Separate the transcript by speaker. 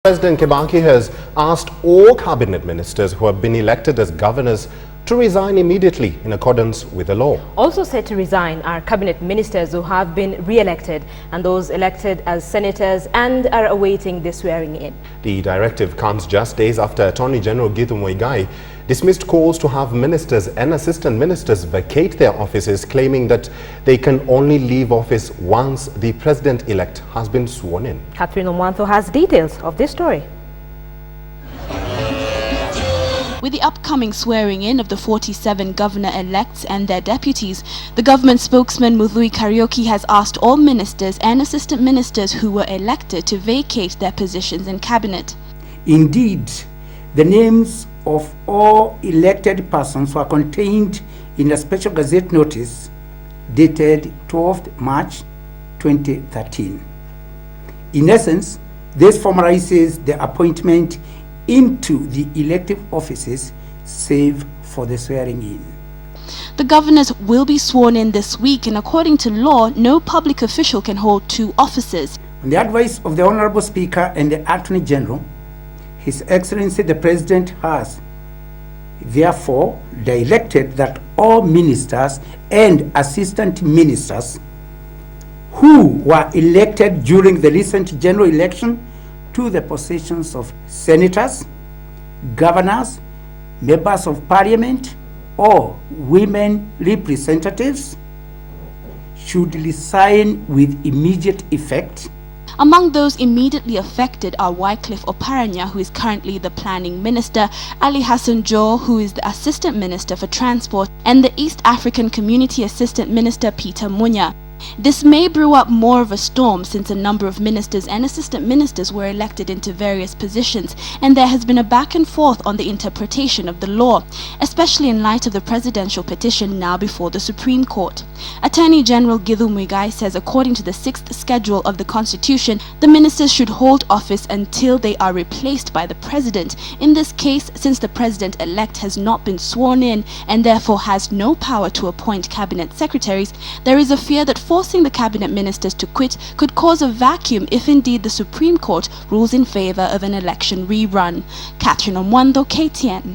Speaker 1: President Kibaki has asked all cabinet ministers who have been elected as governors to resign immediately in accordance with the law.
Speaker 2: Also set to resign are cabinet ministers who have been re-elected and those elected as senators and are awaiting the swearing in.
Speaker 1: The directive comes just days after Attorney General Githu Muigai dismissed calls to have ministers and assistant ministers vacate their offices, claiming that they can only leave office once the president-elect has been sworn in.
Speaker 2: Catherine Omwanto has details of this story.
Speaker 3: With the upcoming swearing-in of the 47 governor-elects and their deputies, the government spokesman Muigai Kariuki has asked all ministers and assistant ministers who were elected to vacate their positions in cabinet.
Speaker 4: Indeed, the names of all elected persons were contained in a special gazette notice dated 12th March 2013. In essence, this formalizes the appointment into the elective offices, save for the swearing-in.
Speaker 3: The governors will be sworn in this week, and according to law, no public official can hold two offices.
Speaker 4: On the advice of the Honorable Speaker and the Attorney General, His Excellency the President has therefore directed that all ministers and assistant ministers who were elected during the recent general election to the positions of senators, governors, members of parliament, or women representatives should resign with immediate effect.
Speaker 3: Among those immediately affected are Wycliffe Oparanya, who is currently the planning minister, Ali Hassan Joe, who is the assistant minister for transport, and the East African Community Assistant Minister Peter Munya. This may brew up more of a storm since a number of ministers and assistant ministers were elected into various positions, and there has been a back and forth on the interpretation of the law, especially in light of the presidential petition now before the Supreme Court. Attorney General Githu Muigai says according to the 6th schedule of the Constitution, the ministers should hold office until they are replaced by the president. In this case, since the president-elect has not been sworn in and therefore has no power to appoint cabinet secretaries, there is a fear that forcing the cabinet ministers to quit could cause a vacuum if indeed the Supreme Court rules in favor of an election rerun. Catherine Omwanto, KTN.